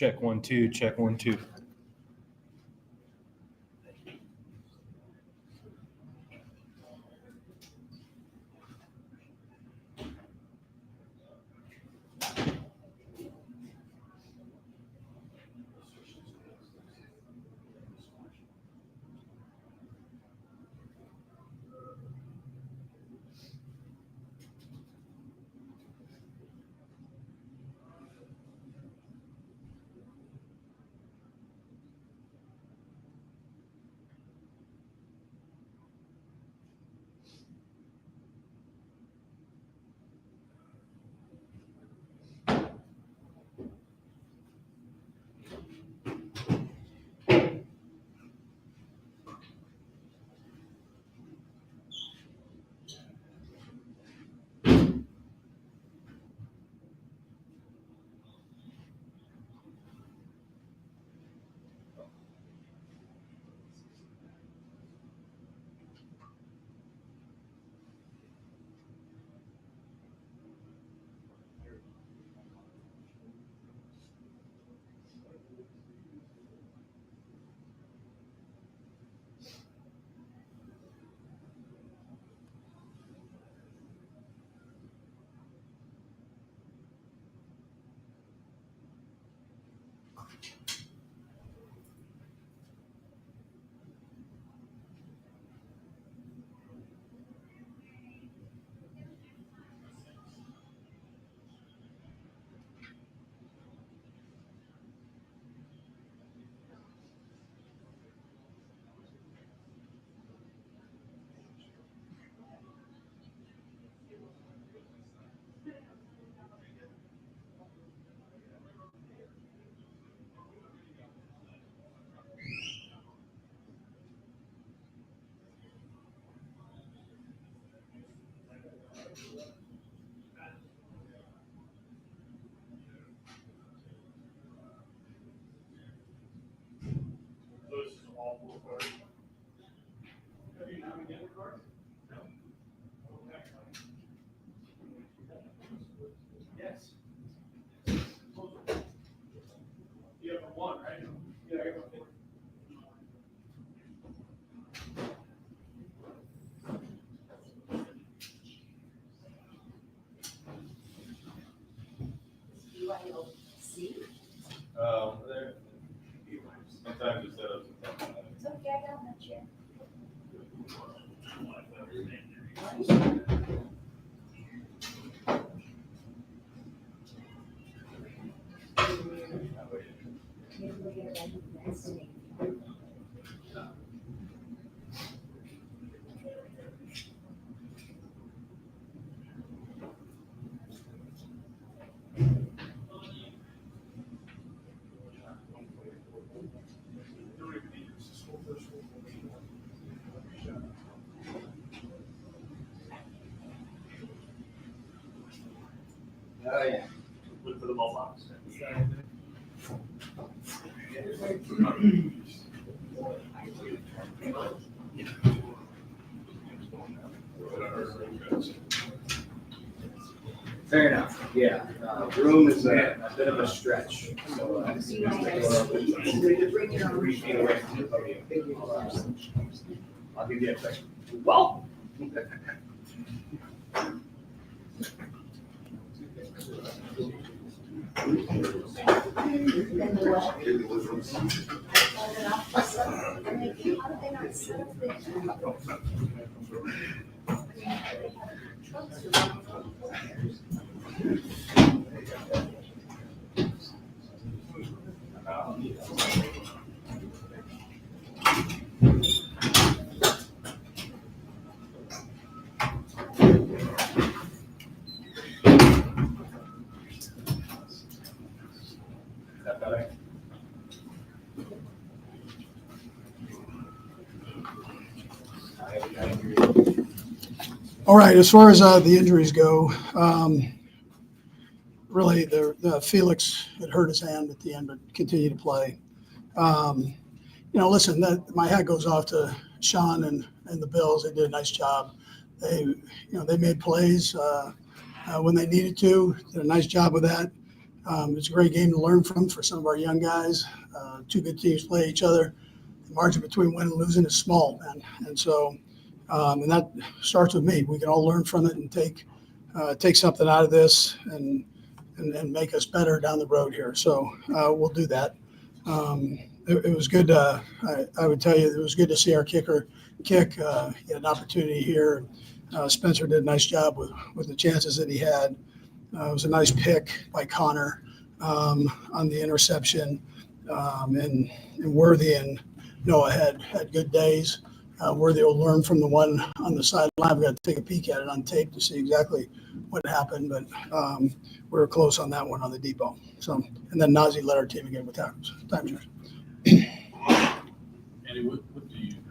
Check 1 2. Check 1 2. Sometimes you set up. It's okay, I got that chair. Oh, yeah. Look for the ball box. Fair enough, yeah. Room is a bit of a stretch, so. Bring your own. 3 feet away from the podium. I'll give you a second. Well. Then the what? I'm like, how did they not set up the- Trucks are- Is that better? All right, as far as the injuries go, really, the Felix had hurt his hand at the end, but continued to play. Listen, my hat goes off to Sean and the Bills. They did a nice job. They made plays when they needed to. Did a nice job with that. It's a great game to learn from for some of our young guys. Two good teams play each other. The margin between winning and losing is small, man. And so, and that starts with me. We can all learn from it and take something out of this and make us better down the road here. So we'll do that. It was good. I would tell you, it was good to see our kicker kick. He had an opportunity here. Spencer did a nice job with the chances that he had. It was a nice pick by Connor on the interception. And Worthy and Noah had good days. Worthy will learn from the one on the sideline. I've got to take a peek at it on tape to see exactly what happened, but we were close on that one on the depot. So, and then Nazi led our team again with tackles. Andy,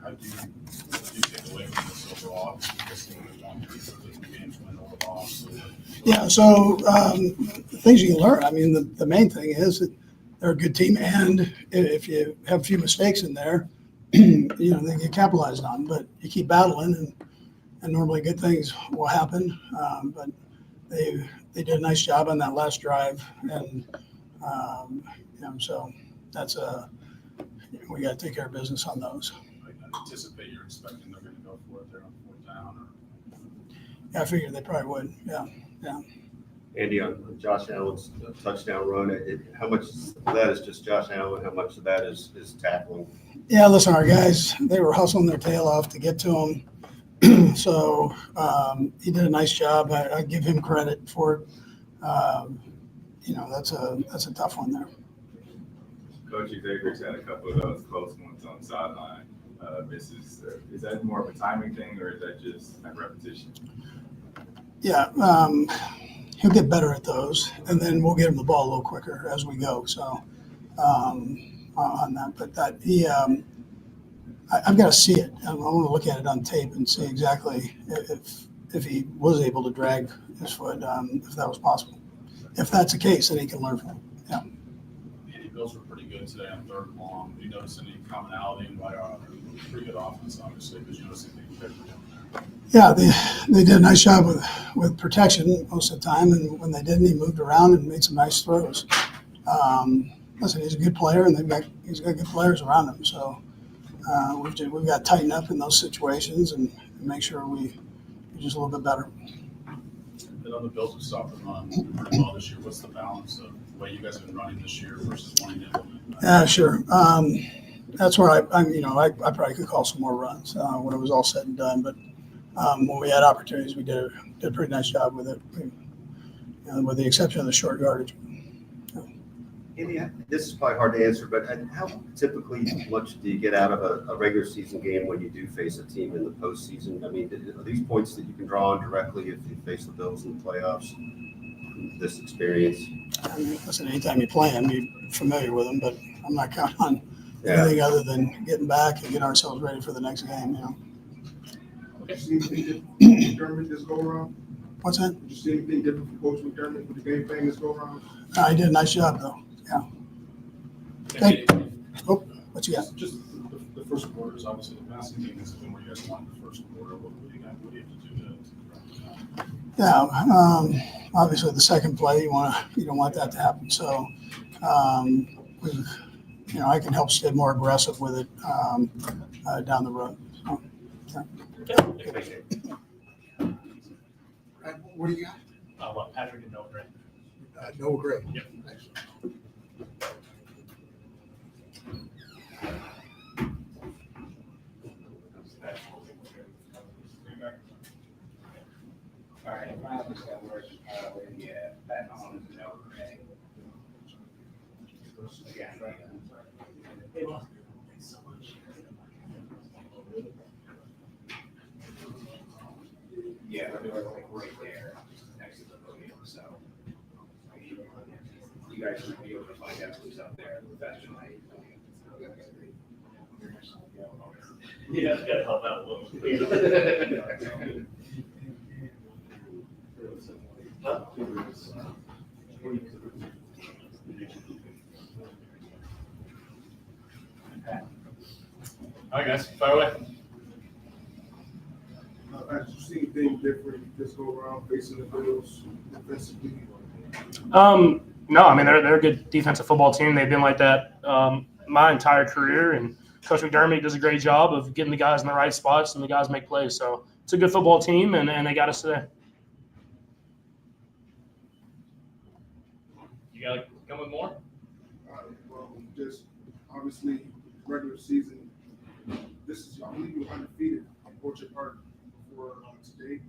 How do you take away from this overall? Just one piece of the game went overall. Yeah, so things you can learn. I mean, the main thing is that they're a good team, and if you have a few mistakes in there, they get capitalized on. But you keep battling, and normally good things will happen. But they did a nice job on that last drive, and so that's we got to take care of business on those. I anticipate you're expecting they're going to go for it there on 4th down. Yeah, I figured they probably would. Yeah. Andy, on Josh Allen's touchdown run, how much of that is just Josh Allen? How much of that is tackling? Yeah, listen, our guys, they were hustling their tail off to get to him. So he did a nice job. I give him credit for it. That's a tough one there. Coach Xavier's had a couple of those close ones on the sideline misses. Is that more of a timing thing, or is that just a repetition? Yeah, he'll get better at those, and then we'll get him the ball a little quicker as we go. So on that, but that I've got to see it. I want to look at it on tape and see exactly if he was able to drag his foot, if that was possible. If that's the case, then he can learn from it. Yeah. Andy, Bills were pretty good today on third and long. Did you notice any commonality in why our pretty good offense, obviously, because you notice anything different down Yeah, they did a nice job with protection most of the time, and when they didn't, he moved around and made some nice throws. Listen, he's a good player, and he's got good players around him. So we've got to tighten up in those situations and make sure we're just a little bit better. there? The Bills have stopped the run pretty well this year. What's the balance of the way you guys have been running this year versus wanting to implement that? Yeah, sure. That's where I probably could call some more runs when it was all said and done. But when we had opportunities, we did a pretty nice job with it, with the exception of the short yardage. Andy, this is probably hard to answer, but how typically much do you get out of a regular season game when you do face a team in the postseason? I mean, are these points that you can draw on directly if you face the Bills in the playoffs? This experience. I mean, listen, anytime you play them, you're familiar with them, but I'm not counting on anything other than getting back and getting ourselves ready for the next game. Did you see anything different from McDermott this go around? What's that? Did you see anything different from Coach McDermott with the game plan this go around? He did a nice job, though. Yeah. Okay. Oh, what you got? Just the first quarter is obviously the passing game has been where you guys want the first quarter. What do you have to do to Yeah. Obviously, the second play, you don't want that to happen. So, I can help stay more aggressive with it down the road. So, What do you got? Patrick and Noah Gray. Noah Gray. Yep. Thanks. All right, if I understand where Pat Mahomes and Noah Gray. Again, right? Yeah, they're like right there next to the podium, so. You guys should be able to find out who's up there professionally. Yeah, gotta help out a little. All right, guys, fire away. Did you see anything different this go around facing the Bills defensively? No, I mean they're a good defensive football team. They've been like that my entire career, and Coach McDermott does a great job of getting the guys in the right spots and the guys make plays. So it's a good football team, and they got us today. You gotta come with more? Well, just obviously regular season. This is, I believe, you're undefeated in Orchard Park before today.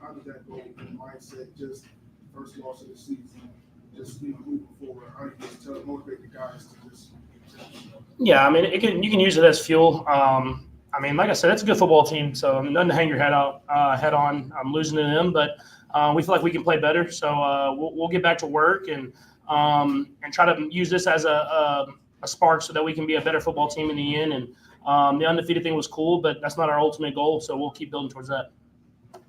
How did that go with the mindset? Just first loss of the season, just moving forward. How do you just motivate the guys to just? Yeah, I mean you can use it as fuel. I mean, like I said, it's a good football team, so nothing to hang your head on. I'm losing to them, but we feel like we can play better. So we'll get back to work and try to use this as a spark so that we can be a better football team in the end. And the undefeated thing was cool, but that's not our ultimate goal. So we'll keep building towards that.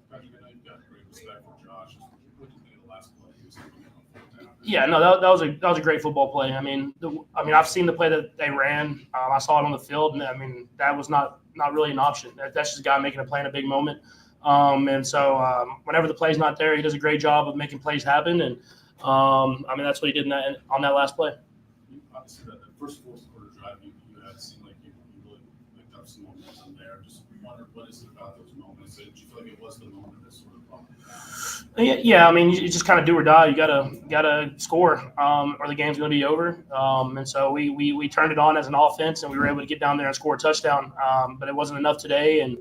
Patrick, I know you've got great respect for Josh. What did you think of the last play? He was coming in on fourth down. Yeah, no, that was a great football play. I mean, I've seen the play that they ran. I saw it on the field, and I mean that was not really an option. That's just a guy making a play in a big moment. And so whenever the play's not there, he does a great job of making plays happen. And I mean that's what he did on that last play. Obviously, the first fourth quarter drive, you had seemed like you really picked up some momentum there. Just wondered what is it about those moments? Did you feel like it was the moment that sort of brought it down? Yeah. I mean, you just kind of do or die. You gotta score, or the game's going to be over. And so we turned it on as an offense, and we were able to get down there and score a touchdown. But it wasn't enough today, and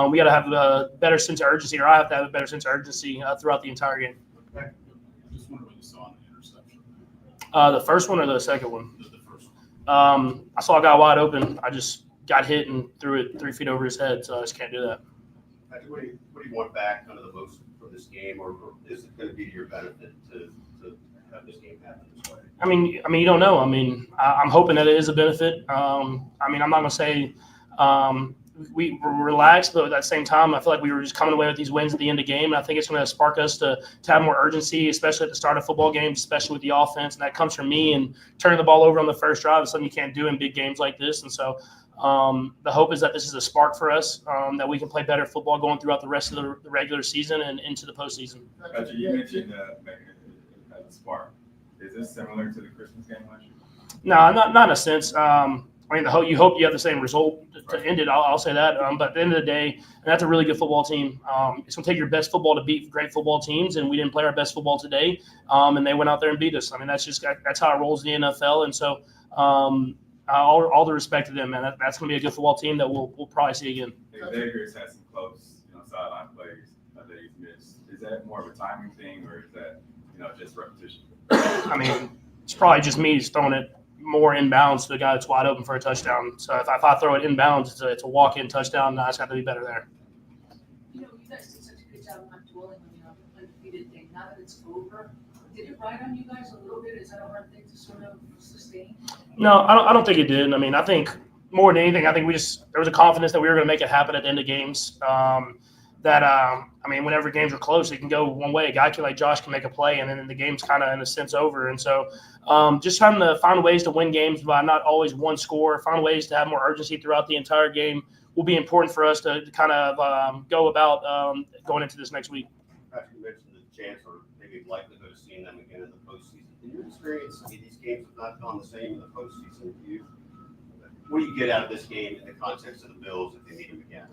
we got to have a better sense of urgency, or I have to have a better sense of urgency throughout the entire game. I just wondered what you saw in the interception. The first one or the second one? The first one. I saw a guy wide open. I just got hit and threw it 3 feet over his head, so I just can't do that. Patrick, what do you want back kind of the most from this game, or is it going to be to your benefit to have this game happen this way? I mean, you don't know. I mean, I'm hoping that it is a benefit. I mean, I'm not going to say we were relaxed, but at that same time, I feel like we were just coming away with these wins at the end of the game. And I think it's going to spark us to have more urgency, especially at the start of football games, especially with the offense. And that comes from me and turning the ball over on the first drive is something you can't do in big games like this. And so the hope is that this is a spark for us, that we can play better football going throughout the rest of the regular season and into the postseason. Patrick, you mentioned making it as a spark. Is this similar to the Christmas game last year? No, not in a sense. I mean, you hope you have the same result to end it. I'll say that. But at the end of the day, and that's a really good football team. It's going to take your best football to beat great football teams, and we didn't play our best football today, and they went out there and beat us. I mean, that's how it rolls in the NFL. And so all the respect to them, man. That's going to be a good football team that we'll probably see again. Xavier's had some close, sideline plays that he's missed. Is that more of a timing thing, or is that, just repetition? I mean, it's probably just me just throwing it more inbounds to the guy that's wide open for a touchdown. So if I throw it inbounds, it's a walk-in touchdown. I just have to be better there. You guys did such a good job not dwelling on the undefeated thing. Now that it's over, did it ride on you guys a little bit? Is that a hard thing to sort of sustain? No, I don't think it did. I mean, I think more than anything, I think there was a confidence that we were going to make it happen at the end of games. I mean, whenever games are close, it can go one way. A guy like Josh can make a play, and then the game's kind of, in a sense, over. And so just trying to find ways to win games by not always one score, find ways to have more urgency throughout the entire game will be important for us to kind of go about going into this next week. Patrick, you mentioned the chance or maybe likelihood of seeing them again in the postseason. In your experience, I mean, these games have not gone the same in the postseason. What do you get out of this game in the context of the Bills if they meet them again?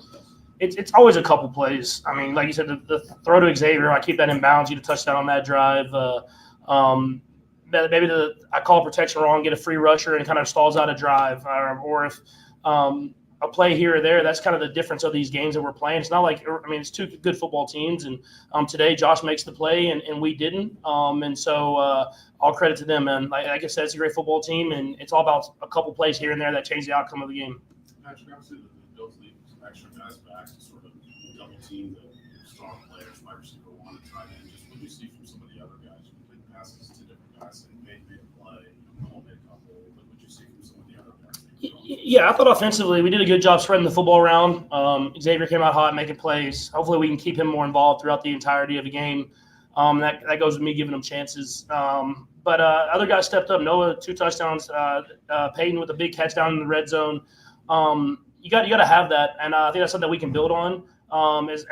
It's always a couple plays. I mean, like you said, the throw to Xavier, I keep that in bounds, get a touchdown on that drive. Maybe I call protection wrong, get a free rusher, and kind of stalls out a drive. Or if a play here or there, that's kind of the difference of these games that we're playing. It's not like, I mean, it's two good football teams. And today Josh makes the play and we didn't. And so all credit to them. And like I said, it's a great football team. And it's all about a couple plays here and there that change the outcome of the game. Patrick, obviously the Bills need some extra guys back to sort of double team the strong players, wide receiver one, and try to just what do you see from some of the other guys who complete passes to different guys and made a play, made a couple, but what you see from some of the other guys? Yeah, I thought offensively we did a good job spreading the football around. Xavier came out hot, making plays. Hopefully we can keep him more involved throughout the entirety of the game. That goes with me giving him chances. But other guys stepped up. Noah, 2 touchdowns. Peyton with a big catch down in the red zone. You got to have that, and I think that's something that we can build on,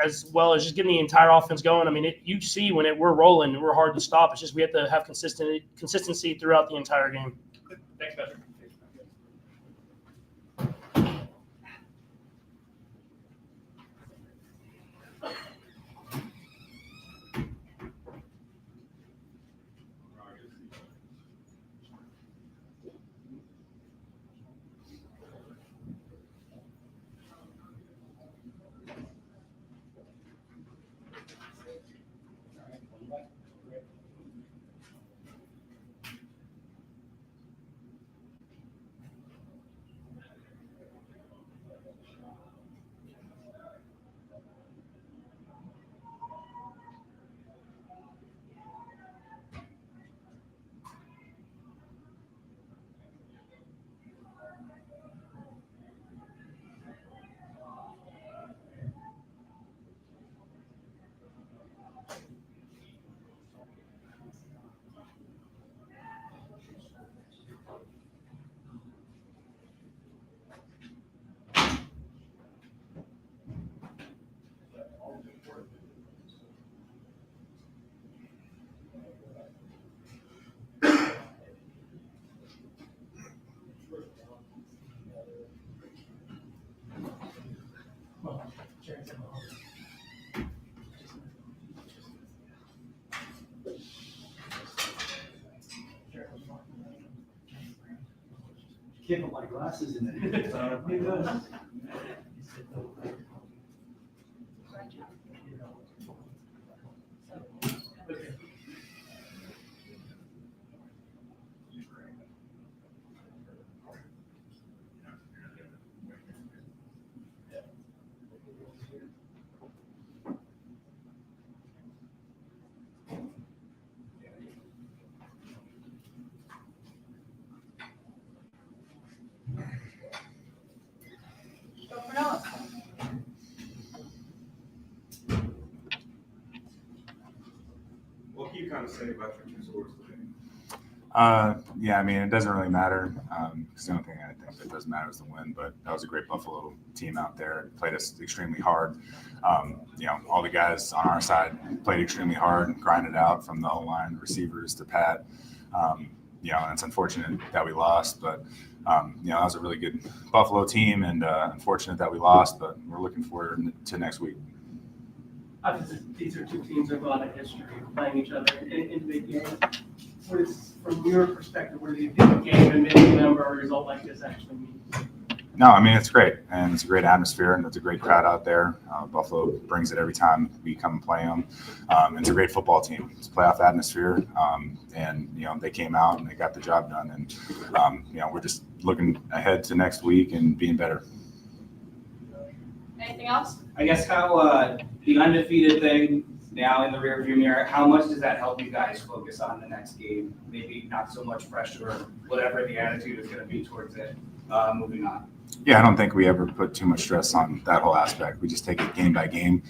as well as just getting the entire offense going. I mean, you see when we're rolling and we're hard to stop. It's just we have to have consistency throughout the entire game. Thanks, Patrick. Can't put my glasses in it. to say about your 2 scores today? Yeah, I mean, it doesn't really matter. Because the only thing I think that does matter is the win. But that was a great Buffalo team out there. Played us extremely hard. All the guys on our side played extremely hard and grinded out from the O-line, receivers to Pat. And it's unfortunate that we lost, but that was a really good Buffalo team, and unfortunate that we lost. But we're looking forward to next week. Obviously, these are 2 teams with a lot of history playing each other in big games. What is, from your perspective, what do you think a game and maybe a number or a result like this actually means? No, I mean, it's great, and it's a great atmosphere, and it's a great crowd out there. Buffalo brings it every time we come and play them. It's a great football team. It's a playoff atmosphere, and they came out and they got the job done. And we're just looking ahead to next week and being better. Anything else? I guess how the undefeated thing now in the rearview mirror, how much does that help you guys focus on the next game? Maybe not so much pressure or whatever the attitude is going to be towards it moving on. Yeah, I don't think we ever put too much stress on that whole aspect. We just take it game by game.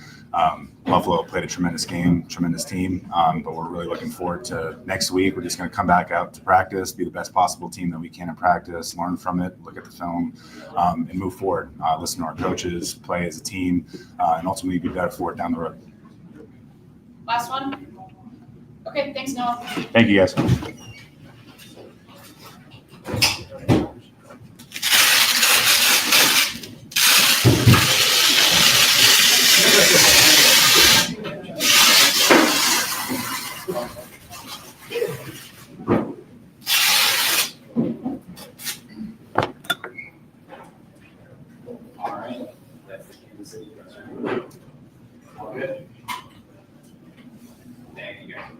Buffalo played a tremendous game, tremendous team, but we're really looking forward to next week. We're just going to come back out to practice, be the best possible team that we can in practice, learn from it, look at the film, and move forward. Listen to our coaches, play as a team, and ultimately be better for it down the road. Last one? Okay, thanks, Noah. Thank you, guys. All right. That's the Kansas City. All good. Thank you, guys.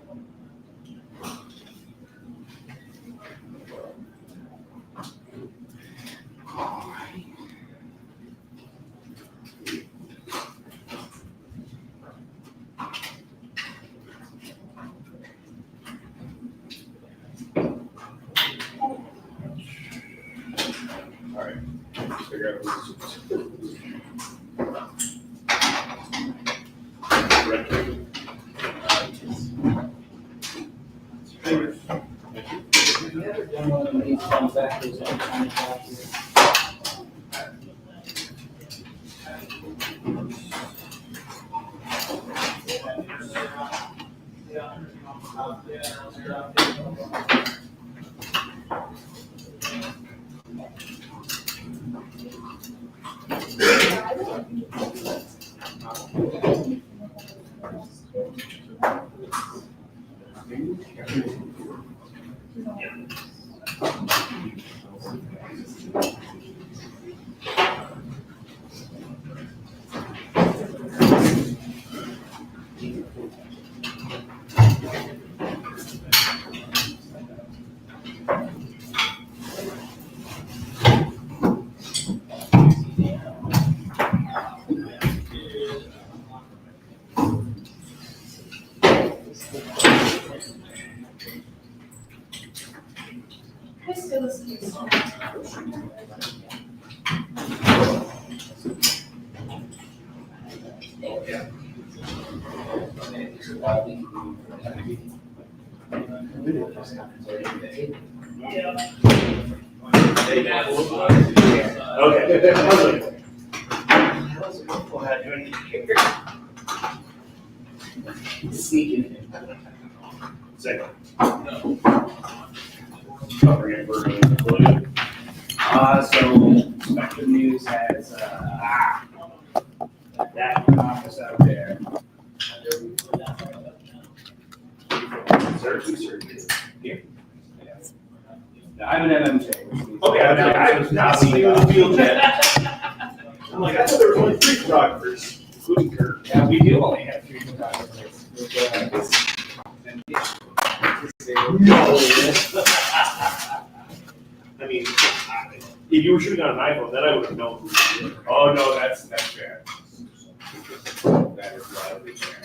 All right. All right. Figure out Sneaking in. Second. So Spectrum News has that office out there. Here. No, I'm an MMJ. Okay, I was not seeing you in the field yet. I'm like, I thought there were only 3 photographers, including Kurt. Yeah, we do only have 3 photographers. No. I mean, if you were shooting on an iPhone, then I would have known. Oh, no, that's fair. That is wildly fair.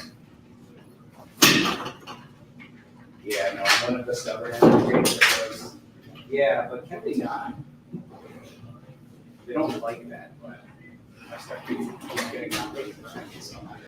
Yeah, no, one of the stubborn MMJs was, yeah, but can they not? They don't like that, but I start getting outrageous.